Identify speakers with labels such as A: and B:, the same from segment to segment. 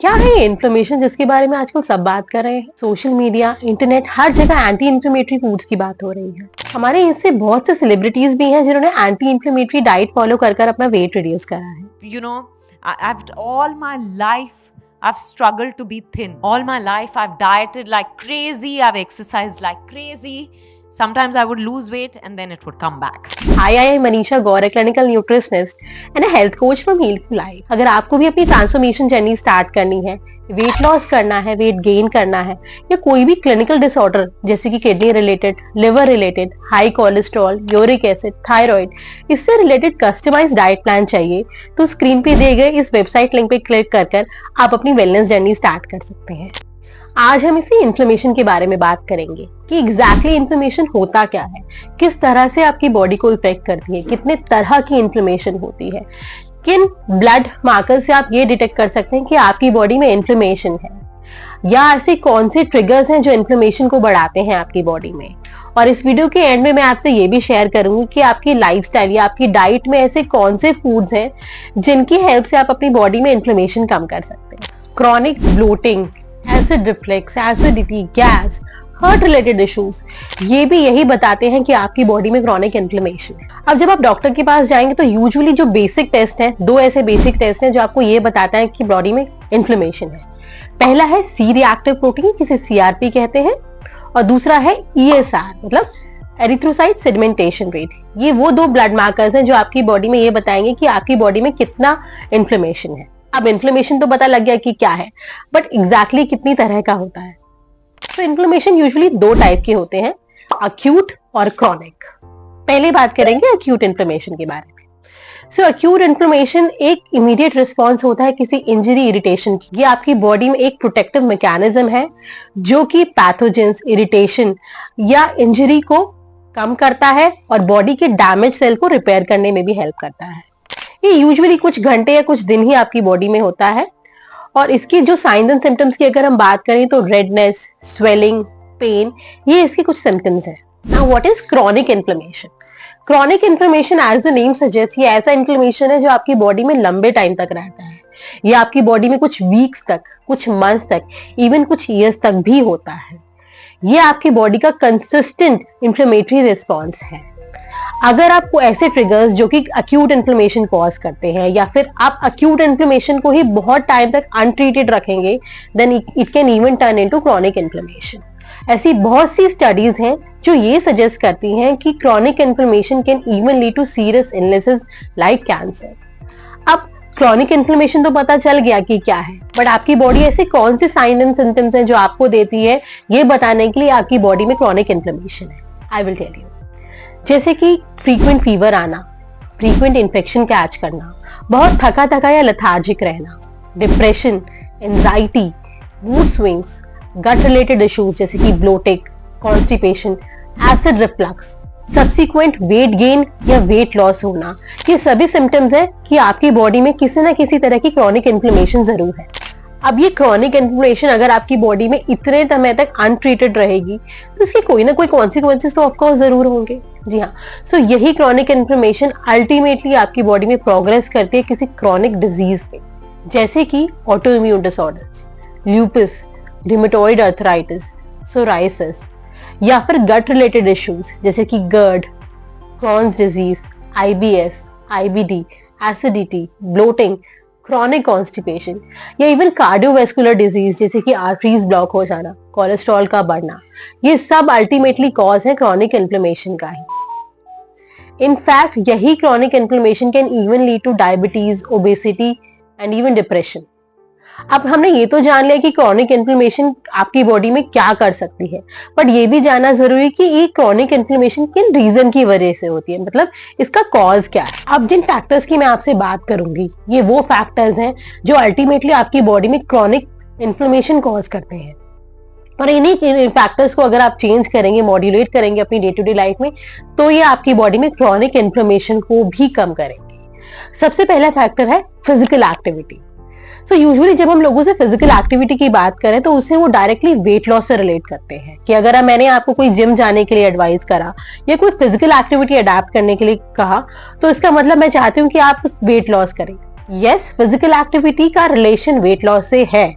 A: क्या है ये इन्फ्लेमेशन जिसके बारे में आजकल सब बात कर रहे हैं? सोशल मीडिया, इंटरनेट, हर जगह एंटी इन्फ्लेमेटरी फूड्स की बात हो रही है। हमारे इससे बहुत से सेलिब्रिटीज भी हैं जिन्होंने एंटी इन्फ्लेमेटरी डाइट फॉलो कर कर अपना वेट रिड्यूस करा है।
B: You know, I've all my life I've struggled to be thin. All my life I've dieted like crazy, I've exercised like crazy. Sometimes I would lose weight and then it would come back.
A: Hi, I am Manisha Gaur, a clinical nutritionist and a health coach from Heal to Life. अगर आपको भी अपनी transformation journey start करनी है, weight loss करना है, weight gain करना है या कोई भी क्लिनिकल डिसऑर्डर जैसे कि kidney related, liver related, high cholesterol, uric acid, thyroid, इससे रिलेटेड कस्टमाइज्ड डाइट प्लान चाहिए तो स्क्रीन पे दिए गए इस वेबसाइट लिंक पे क्लिक कर आप अपनी वेलनेस जर्नी स्टार्ट कर सकते हैं। आज हम इसी इन्फ्लेमेशन के बारे में बात करेंगे कि एग्जैक्टली इन्फ्लेमेशन होता क्या है, किस तरह से आपकी बॉडी को इफेक्ट करती है, कितने तरह की इन्फ्लेमेशन होती है, किन ब्लड मार्कर से आप ये डिटेक्ट कर सकते हैं कि आपकी बॉडी में इन्फ्लेमेशन है, या ऐसे कौन से ट्रिगर्स हैं जो इन्फ्लेमेशन को बढ़ाते हैं आपकी बॉडी में। और इस वीडियो के एंड में मैं आपसे ये भी शेयर करूंगी कि आपकी लाइफस्टाइल या आपकी डाइट में ऐसे कौन से फूड्स हैं जिनकी हेल्प से आप अपनी बॉडी में इन्फ्लेमेशन कम कर सकते हैं। Chronic bloating, acid reflex, acidity, gas, heart related issues, ये भी यही बताते हैं कि आपकी बॉडी में क्रॉनिक इन्फ्लेमेशन है। अब जब आप डॉक्टर के पास जाएंगे तो यूजुअली जो बेसिक टेस्ट हैं, दो ऐसे बेसिक टेस्ट हैं जो आपको ये बताता है कि बॉडी में इन्फ्लेमेशन है। पहला है सी रिएक्टिव प्रोटीन जिसे सीआरपी कहते हैं, और दूसरा है ईएसआर मतलब एरिथ्रोसाइट सेडिमेंटेशन रेट। ये वो दो ब्लड मार्कर्स हैं जो आपकी बॉडी में ये बताएंगे कि आपकी बॉडी में कितना इन्फ्लेमेशन है। अब इन्फ्लेमेशन तो पता लग गया कि क्या है, बट एग्जैक्टली कितनी तरह का होता है। तो इन्फ्लेमेशन यूजुअली दो टाइप के होते हैं, अक्यूट और क्रॉनिक। पहले बात करेंगे अक्यूट इन्फ्लेमेशन के बारे में। सो अक्यूट इन्फ्लेमेशन एक इमीडिएट रिस्पॉन्स होता है किसी इंजरी, इरिटेशन की। ये आपकी बॉडी में एक प्रोटेक्टिव मैकेनिज्म है जो कि पैथोजेंस, इरिटेशन या इंजरी को कम करता है और बॉडी के डैमेज सेल को रिपेयर करने में भी हेल्प करता है। ये यूजुअली कुछ घंटे या कुछ दिन ही आपकी बॉडी में होता है। और इसकी जो साइंस एंड सिम्टम्स की अगर हम बात करें तो रेडनेस, स्वेलिंग, पेन, ये इसके कुछ सिम्टम्स हैं। Now what is chronic inflammation? Chronic inflammation as the name suggest ये ऐसा इन्फ्लेमेशन है जो आपकी बॉडी में लंबे टाइम तक रहता है। ये आपकी बॉडी में कुछ वीक्स तक, कुछ मंथ्स तक, इवन कुछ ईयर्स तक भी होता है। ये आपकी बॉडी का कंसिस्टेंट इन्फ्लेमेटरी रिस्पॉन्स है। अगर आपको ऐसे ट्रिगर्स जो कि अक्यूट इन्फ्लेमेशन कॉज करते हैं या फिर आप अक्यूट इन्फ्लेमेशन को ही बहुत टाइम तक अनट्रीटेड रखेंगे, then it can even turn into chronic inflammation. ऐसी बहुत सी स्टडीज हैं जो ये सजेस्ट करती हैं कि chronic inflammation can even lead to serious illnesses like cancer. अब क्रॉनिक इन्फ्लेमेशन तो पता चल गया कि क्या है, बट आपकी बॉडी ऐसे कौन से साइन एंड सिम्टम्स हैं जो आपको देती है ये बताने के लिए आपकी बॉडी में क्रॉनिक इन्फ्लेमेशन है। I will tell you. जैसे कि फ्रीक्वेंट फीवर आना, फ्रीक्वेंट इन्फेक्शन कैच करना, बहुत थका थका या लेथार्जिक रहना, depression, anxiety, mood swings, gut related issues जैसे कि bloating, constipation, acid reflux, subsequent weight gain या वेट लॉस होना, ये सभी सिम्टम्स हैं कि आपकी बॉडी में किसी ना किसी तरह की क्रॉनिक इन्फ्लेमेशन जरूर है। अब ये क्रॉनिक इन्फ्लेमेशन अगर आपकी बॉडी में इतने समय तक अनट्रीटेड रहेगी तो इसके कोई ना कोई कॉन्सिक्वेंसेस तो ऑफकोर्स जरूर होंगे। जी हाँ, सो यही क्रॉनिक इन्फ्लेमेशन अल्टीमेटली आपकी बॉडी में प्रोग्रेस करती है किसी क्रॉनिक डिजीज पे, जैसे कि autoimmune disorders, lupus, rheumatoid arthritis, psoriasis, या फिर गट रिलेटेड इश्यूज जैसे कि GERD, Crohn's disease, IBS, IBD, acidity, bloating, chronic constipation या इवन कार्डियोवैस्कुलर डिजीज जैसे कि आर्टरीज ब्लॉक हो जाना, कोलेस्ट्रॉल का बढ़ना, ये सब अल्टीमेटली कॉज है क्रॉनिक इन्फ्लेमेशन का ही। इनफैक्ट यही chronic inflammation can even lead two diabetes, obesity and even depression. अब हमने ये तो जान लिया कि क्रॉनिक इन्फ्लेमेशन आपकी बॉडी में क्या कर सकती है, बट ये भी जानना जरूरी कि ये क्रॉनिक इन्फ्लेमेशन किन रीजन की वजह से होती है, मतलब इसका कॉज क्या है। अब जिन फैक्टर्स की मैं आपसे बात करूंगी ये वो फैक्टर्स हैं जो अल्टीमेटली आपकी बॉडी में क्रॉनिक इन्फ्लेमेशन कॉज करते हैं, और इन्हीं फैक्टर्स को अगर आप चेंज करेंगे, मॉड्यूलेट करेंगे अपनी डे टू डे लाइफ में, तो ये आपकी बॉडी में क्रॉनिक इन्फ्लेमेशन को भी कम करेंगे। सबसे पहला फैक्टर है फिजिकल एक्टिविटी। सो यूजुअली जब हम लोगों से फिजिकल एक्टिविटी की बात करें तो उससे वो डायरेक्टली वेट लॉस से रिलेट करते हैं कि अगर मैंने आपको कोई जिम जाने के लिए एडवाइस करा या कोई फिजिकल एक्टिविटी अडेप्ट करने के लिए कहा तो इसका मतलब मैं चाहती हूँ कि आप वेट लॉस करें। यस, फिजिकल एक्टिविटी का रिलेशन वेट लॉस से है,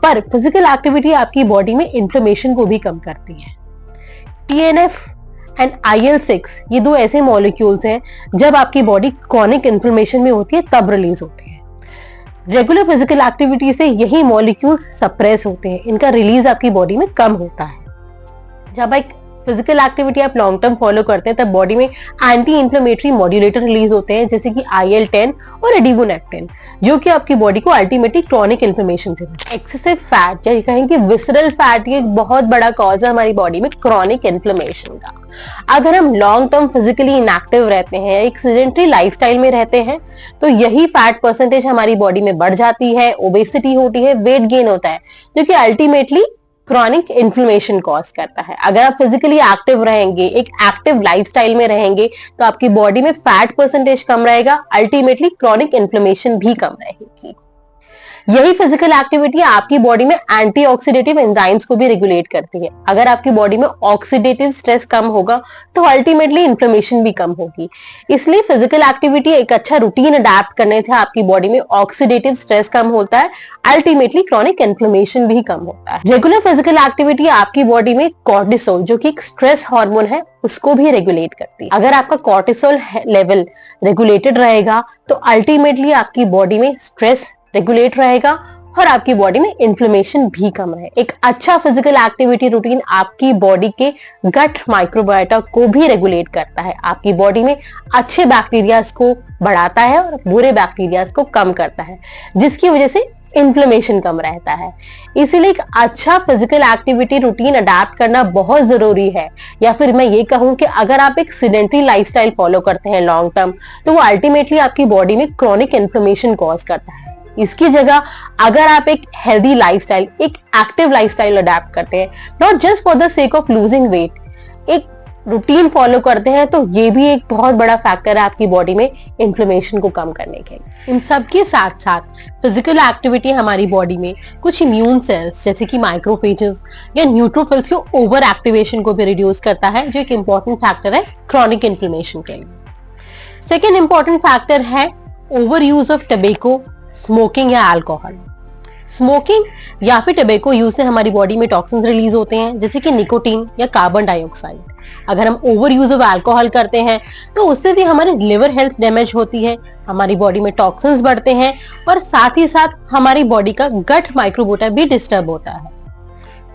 A: पर फिजिकल एक्टिविटी आपकी बॉडी में इन्फ्लेमेशन को भी कम करती है। TNF एंड IL-6 ये दो ऐसे मॉलिक्यूल्स हैं जब आपकी बॉडी क्रॉनिक इन्फ्लेमेशन में होती है तब रिलीज होते हैं। रेगुलर फिजिकल एक्टिविटी से यही मॉलिक्यूल्स सप्रेस होते हैं, इनका रिलीज आपकी बॉडी में कम होता है। जब एक फिजिकल एक्टिविटी आप लॉन्ग टर्म फॉलो करते हैं तब बॉडी में एंटी इंफ्लेमेटरी मॉड्यूलेटर रिलीज होते हैं जैसे कि IL-10 और एडिबोनेक्टिन, जो कि आपकी बॉडी को अल्टीमेटली क्रॉनिक इन्फ्लेमेशन से। एक्सेसिव फैट या कहेंगे विसरल फैट ये एक बहुत बड़ा कॉज है हमारी बॉडी में क्रॉनिक इन्फ्लेमेशन का। अगर हम लॉन्ग टर्म फिजिकली इनएक्टिव रहते हैं, एक सेडेंटरी लाइफस्टाइल में रहते हैं, तो यही फैट परसेंटेज हमारी बॉडी में बढ़ जाती है, ओबेसिटी होती है, वेट गेन होता है, जो कि अल्टीमेटली क्रॉनिक इन्फ्लेमेशन कॉज करता है। अगर आप फिजिकली एक्टिव रहेंगे, एक एक्टिव लाइफस्टाइल में रहेंगे, तो आपकी बॉडी में फैट परसेंटेज कम रहेगा, अल्टीमेटली क्रॉनिक इन्फ्लेमेशन भी कम रहेगी। यही फिजिकल एक्टिविटी आपकी बॉडी में एंटीऑक्सीडेटिव एंजाइम्स को भी रेगुलेट करती है। अगर आपकी बॉडी में ऑक्सीडेटिव स्ट्रेस कम होगा तो अल्टीमेटली इन्फ्लेमेशन भी कम होगी। इसलिए फिजिकल एक्टिविटी एक अच्छा रूटीन अडैप्ट करने से आपकी बॉडी में ऑक्सीडेटिव स्ट्रेस कम होता है, अल्टीमेटली क्रॉनिक इन्फ्लेमेशन भी कम होता है। रेगुलर फिजिकल एक्टिविटी आपकी बॉडी में कॉर्टिसोल, जो कि एक स्ट्रेस हार्मोन है, उसको भी रेगुलेट करती है। अगर आपका कॉर्टिसोल लेवल रेगुलेटेड रहेगा तो अल्टीमेटली आपकी बॉडी में स्ट्रेस रेगुलेट रहेगा और आपकी बॉडी में इन्फ्लेमेशन भी कम रहे। एक अच्छा फिजिकल एक्टिविटी रूटीन आपकी बॉडी के गट माइक्रोबायोटा को भी रेगुलेट करता है, आपकी बॉडी में अच्छे बैक्टीरियाज को बढ़ाता है और बुरे बैक्टीरियाज को कम करता है, जिसकी वजह से इन्फ्लेमेशन कम रहता है। इसीलिए एक अच्छा फिजिकल एक्टिविटी रूटीन अडैप्ट करना बहुत जरूरी है। या फिर मैं ये कहूं कि अगर आप एक सेडेंटरी लाइफस्टाइल फॉलो करते हैं लॉन्ग टर्म, तो वो अल्टीमेटली आपकी बॉडी में क्रॉनिक इन्फ्लेमेशन कॉज करता है। इसकी जगह अगर आप एक हेल्दी लाइफस्टाइल, एक एक्टिव लाइफस्टाइल अडैप्ट करते हैं, not just for the sake of losing weight, एक रूटीन फॉलो करते हैं, तो ये भी एक बहुत बड़ा फैक्टर है आपकी बॉडी में इन्फ्लेमेशन को कम करने के लिए। इन सब के साथ साथ फिजिकल एक्टिविटी हमारी बॉडी में कुछ इम्यून सेल्स जैसे कि माइक्रोफेजेस या न्यूट्रोफिल्स के ओवर एक्टिवेशन को भी रिड्यूस करता है, जो एक इंपॉर्टेंट फैक्टर है क्रॉनिक इन्फ्लेमेशन के लिए। सेकेंड इंपॉर्टेंट फैक्टर है over use of tobacco, smoking या अल्कोहल। स्मोकिंग या फिर टबैको यूज से हमारी बॉडी में टॉक्सिन्स रिलीज होते हैं जैसे कि निकोटीन या कार्बन डाइऑक्साइड। अगर हम ओवर यूज ऑफ अल्कोहल करते हैं तो उससे भी हमारी लिवर हेल्थ डैमेज होती है, हमारी बॉडी में टॉक्सिन्स बढ़ते हैं और साथ ही साथ हमारी बॉडी का गट माइक्रोबायोटा भी डिस्टर्ब होता है।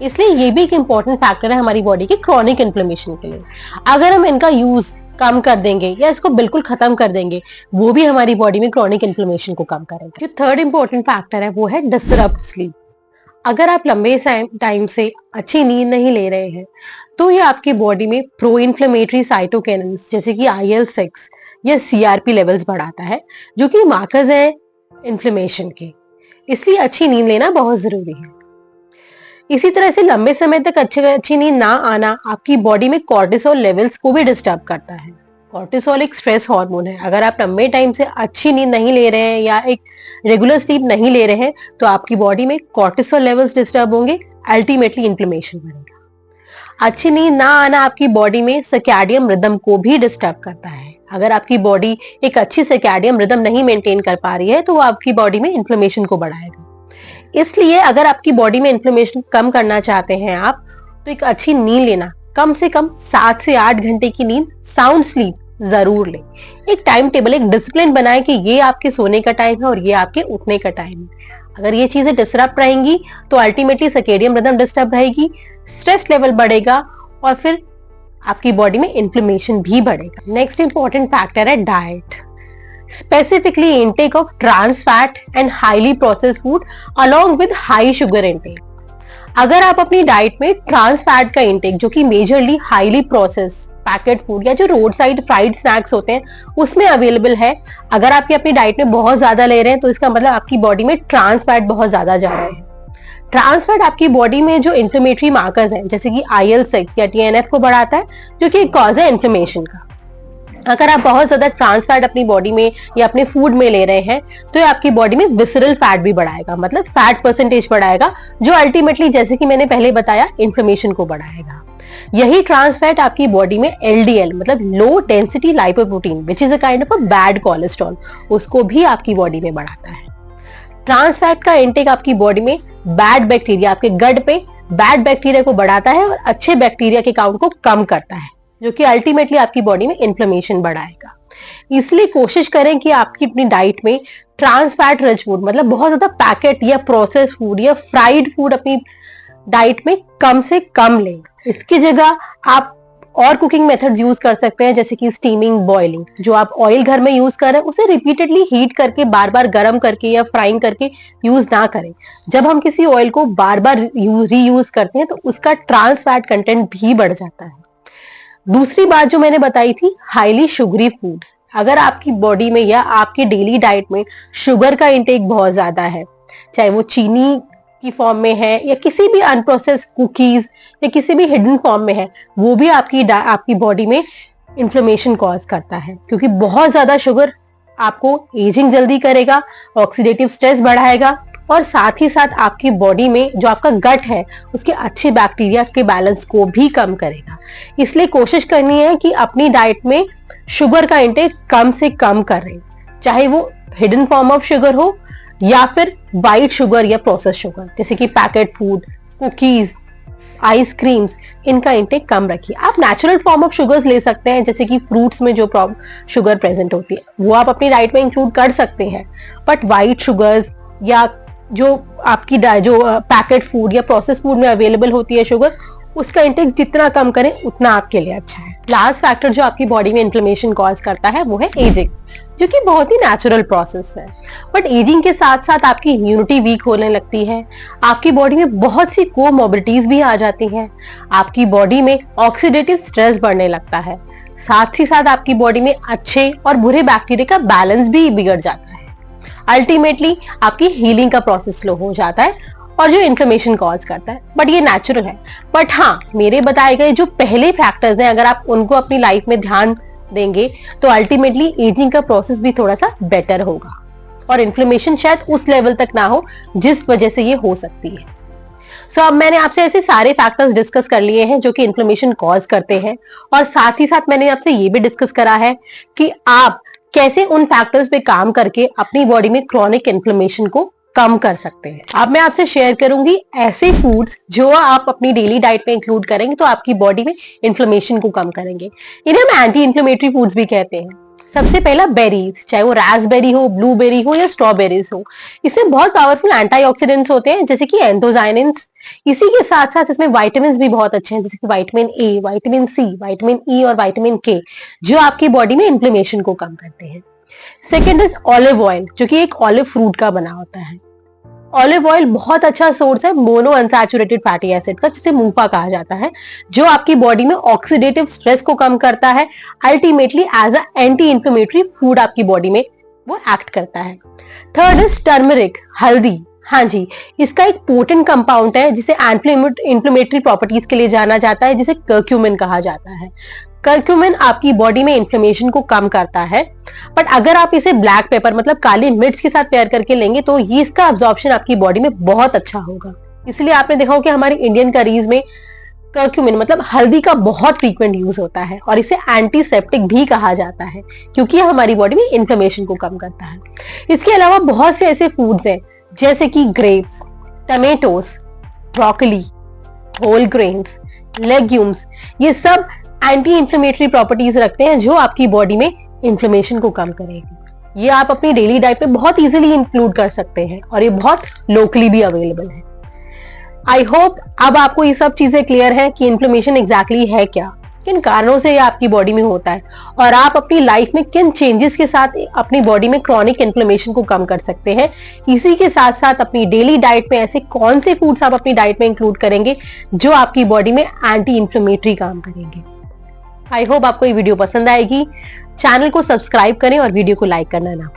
A: इसलिए ये भी एक इंपॉर्टेंट फैक्टर है हमारी बॉडी के क्रॉनिक इन्फ्लेमेशन के लिए। अगर हम इनका यूज कम कर देंगे या इसको बिल्कुल खत्म कर देंगे, वो भी हमारी बॉडी में क्रॉनिक इन्फ्लेमेशन को कम करेगा। जो थर्ड इंपॉर्टेंट फैक्टर है वो है डिसरप्ट स्लीप। अगर आप लंबे टाइम से अच्छी नींद नहीं ले रहे हैं तो ये आपकी बॉडी में प्रो इन्फ्लेमेटरी साइटोकिनिन्स जैसे कि IL-6 या CRP लेवल्स बढ़ाता है, जो कि मार्कर्स है इन्फ्लेमेशन के। इसलिए अच्छी नींद लेना बहुत जरूरी है। इसी तरह से लंबे समय तक अच्छी नींद ना आना आपकी बॉडी में कॉर्टिसोल लेवल्स को भी डिस्टर्ब करता है। कॉर्टिसोल एक स्ट्रेस हार्मोन है। अगर आप लंबे टाइम से अच्छी नींद नहीं ले रहे हैं या एक रेगुलर स्लीप नहीं ले रहे हैं तो आपकी बॉडी में कॉर्टिसोल लेवल्स डिस्टर्ब होंगे, अल्टीमेटली इन्फ्लेमेशन बढ़ेगा। अच्छी नींद ना आना आपकी बॉडी में सर्कैडियन रिदम को भी डिस्टर्ब करता है। अगर आपकी बॉडी एक अच्छी सर्कैडियन रिदम नहीं मेंटेन कर पा रही है तो वो आपकी बॉडी में इन्फ्लेमेशन को बढ़ाएगा। इसलिए अगर आपकी बॉडी में इन्फ्लेमेशन कम करना चाहते हैं आप, तो एक अच्छी नींद लेना, कम से कम 7 से 8 घंटे की नींद, साउंड स्लीप जरूर लें। एक टाइम टेबल, एक डिसिप्लिन बनाएं कि ये आपके सोने का टाइम है और ये आपके उठने का टाइम है। अगर ये चीजें डिस्टर्ब रहेंगी तो अल्टीमेटली सर्कैडियन रिदम डिस्टर्ब रहेगी, स्ट्रेस लेवल बढ़ेगा और फिर आपकी बॉडी में इन्फ्लेमेशन भी बढ़ेगा। नेक्स्ट इंपॉर्टेंट फैक्टर है diet, specifically intake of trans fat and highly processed food along with high sugar intake। अगर आप अपनी डाइट में ट्रांस फैट का इंटेक, जो कि majorly highly processed packet food या जो रोड साइड फ्राइड स्नैक्स होते हैं उसमें अवेलेबल है, अगर आपकी अपनी डाइट में बहुत ज्यादा ले रहे हैं तो इसका मतलब आपकी बॉडी में ट्रांस फैट बहुत ज्यादा जा रहे हैं। ट्रांस फैट आपकी बॉडी में जो इन्फ्लेमेटरी मार्कर्स हैं जैसे कि IL-6 या TNF को बढ़ाता है, जो कि कॉज है इन्फ्लेमेशन का। अगर आप बहुत ज्यादा ट्रांस फैट अपनी बॉडी में या अपने फूड में ले रहे हैं तो ये आपकी बॉडी में विसरल फैट भी बढ़ाएगा, मतलब फैट परसेंटेज बढ़ाएगा, जो अल्टीमेटली जैसे कि मैंने पहले बताया इन्फ्लेमेशन को बढ़ाएगा। यही ट्रांस फैट आपकी बॉडी में एलडीएल मतलब low density lipoprotein which is a kind of a bad cholesterol, उसको भी आपकी बॉडी में बढ़ाता है। ट्रांस फैट का इंटेक आपकी बॉडी में बैड बैक्टीरिया, आपके गट पे बैड बैक्टीरिया को बढ़ाता है और अच्छे बैक्टीरिया के काउंट को कम करता है, जो कि अल्टीमेटली आपकी बॉडी में इन्फ्लेमेशन बढ़ाएगा। इसलिए कोशिश करें कि आपकी अपनी डाइट में ट्रांस फैट रिच फूड मतलब बहुत ज्यादा पैकेट या प्रोसेस फूड या फ्राइड फूड अपनी डाइट में कम से कम लें। इसकी जगह आप और कुकिंग मेथड्स यूज कर सकते हैं, जैसे कि स्टीमिंग, बॉइलिंग। जो आप ऑयल घर में यूज कर रहे हैं उसे रिपीटेडली हीट करके बार बार गर्म करके या फ्राइंग करके यूज ना करें। जब हम किसी ऑयल को बार बार रीयूज करते हैं तो उसका ट्रांस फैट कंटेंट भी बढ़ जाता है। दूसरी बात जो मैंने बताई थी, हाईली शुगरी फूड। अगर आपकी बॉडी में या आपकी डेली डाइट में शुगर का इंटेक बहुत ज्यादा है, चाहे वो चीनी की फॉर्म में है या किसी भी अनप्रोसेस्ड कुकीज या किसी भी हिडन फॉर्म में है, वो भी आपकी बॉडी में इन्फ्लेमेशन कॉज करता है, क्योंकि बहुत ज्यादा शुगर आपको एजिंग जल्दी करेगा, ऑक्सीडेटिव स्ट्रेस बढ़ाएगा और साथ ही साथ आपकी बॉडी में जो आपका गट है उसके अच्छे बैक्टीरिया के बैलेंस को भी कम करेगा। इसलिए कोशिश करनी है कि अपनी डाइट में शुगर का इंटेक कम से कम करें, चाहे वो हिडन फॉर्म ऑफ शुगर हो या फिर वाइट शुगर या प्रोसेस शुगर, जैसे कि पैकेट फूड, कुकीज, आइसक्रीम्स, इनका इंटेक कम रखिए। आप नेचुरल फॉर्म ऑफ शुगर्स ले सकते हैं, जैसे कि फ्रूट्स में जो शुगर प्रेजेंट होती है वो आप अपनी डाइट में इंक्लूड कर सकते हैं, बट वाइट शुगर्स या जो आपकी जो पैकेट फूड या प्रोसेस फूड में अवेलेबल होती है शुगर, उसका इंटेक जितना कम करें उतना आपके लिए अच्छा है। लास्ट फैक्टर जो आपकी बॉडी में इन्फ्लेमेशन कॉज करता है वो है एजिंग, जो कि बहुत ही नेचुरल प्रोसेस है। बट एजिंग के साथ साथ आपकी इम्यूनिटी वीक होने लगती है, आपकी बॉडी में बहुत सी कोमॉर्बिडिटीज भी आ जाती हैं, आपकी बॉडी में ऑक्सीडेटिव स्ट्रेस बढ़ने लगता है, साथ ही साथ आपकी बॉडी में अच्छे और बुरे बैक्टीरिया का बैलेंस भी बिगड़ जाता है। अल्टीमेटली आपकी हीलिंग का प्रोसेस स्लो हो जाता है और जो इन्फ्लेमेशन कॉज करता है, बट ये नेचुरल है। बट हाँ, मेरे बताए गए जो पहले फैक्टर्स हैं, अगर आप उनको अपनी लाइफ में ध्यान देंगे तो अल्टीमेटली एजिंग का प्रोसेस भी थोड़ा सा बेटर होगा और इन्फ्लेमेशन शायद उस लेवल तक ना हो जिस वजह से ये हो सकती है। सो अब मैंने आपसे ऐसे सारे फैक्टर्स डिस्कस कर लिए हैं जो कि इन्फ्लेमेशन कॉज करते हैं, और साथ ही साथ मैंने आपसे ये भी डिस्कस करा है कि आप कैसे उन फैक्टर्स पे काम करके अपनी बॉडी में क्रॉनिक इन्फ्लेमेशन को कम कर सकते हैं। अब मैं आपसे शेयर करूंगी ऐसे फूड्स जो आप अपनी डेली डाइट में इंक्लूड करेंगे तो आपकी बॉडी में इन्फ्लेमेशन को कम करेंगे। इन्हें हम एंटी इन्फ्लेमेटरी फूड्स भी कहते हैं। सबसे पहला बेरीज, चाहे वो रास्पबेरी हो, ब्लूबेरी हो या स्ट्रॉबेरीज हो, इसमें बहुत पावरफुल एंटीऑक्सीडेंट्स होते हैं, जैसे कि एंथोसायनिन्स। इसी के साथ साथ इसमें विटामिन्स भी बहुत अच्छे हैं, जैसे कि vitamin A, vitamin C, vitamin E और विटामिन के, जो आपकी बॉडी में इन्फ्लेमेशन को कम करते हैं। सेकेंड इज ऑलिव ऑयल, जो कि एक ऑलिव फ्रूट का बना होता है। ऑलिव ऑयल बहुत अच्छा सोर्स है मोनो अनसैचुरेटेड फैटी एसिड का, जिसे मूफा कहा जाता है, जो आपकी बॉडी में ऑक्सीडेटिव स्ट्रेस को कम करता है। Ultimately as a anti inflammatory food आपकी बॉडी में वो एक्ट करता है। थर्ड इज टर्मरिक, हल्दी। हाँ जी, इसका एक पोटेंट कंपाउंड है जिसे इन्फ्लेमेटरी प्रॉपर्टीज के लिए जाना जाता है, जिसे कर्क्यूमिन कहा जाता है। कर्क्यूमिन आपकी बॉडी में इन्फ्लेमेशन को कम करता है, बट अगर आप इसे ब्लैक पेपर मतलब काली मिर्च के साथ पेयर करके लेंगे तो ये इसका अब्जॉर्प्शन आपकी बॉडी में बहुत अच्छा होगा। इसलिए आपने देखा हो कि हमारी इंडियन करीज में कर्क्यूमिन मतलब हल्दी का बहुत फ्रीक्वेंट यूज होता है और इसे एंटीसेप्टिक भी कहा जाता है, क्योंकि यह हमारी बॉडी में इन्फ्लेमेशन को कम करता है। इसके अलावा बहुत से ऐसे फूड्स हैं जैसे कि grapes, tomatoes, broccoli, whole grains, legumes, ये सब एंटी इन्फ्लेमेटरी प्रॉपर्टीज रखते हैं जो आपकी बॉडी में इन्फ्लेमेशन को कम करेगी। ये आप अपनी डेली डाइट में बहुत इजीली इंक्लूड कर सकते हैं और ये बहुत लोकली भी अवेलेबल है। आई होप अब आपको ये सब चीजें क्लियर है कि इन्फ्लेमेशन एग्जैक्टली है क्या, किन कारणों से ये आपकी बॉडी में होता है और आप अपनी लाइफ में किन चेंजेस के साथ अपनी बॉडी में क्रॉनिक इन्फ्लेमेशन को कम कर सकते हैं। इसी के साथ साथ अपनी डेली डाइट में ऐसे कौन से फूड्स आप अपनी डाइट में इंक्लूड करेंगे जो आपकी बॉडी में एंटी इन्फ्लेमेटरी काम करेंगे। आई होप आपको ये वीडियो पसंद आएगी। चैनल को सब्सक्राइब करें और वीडियो को लाइक करना ना भूलें।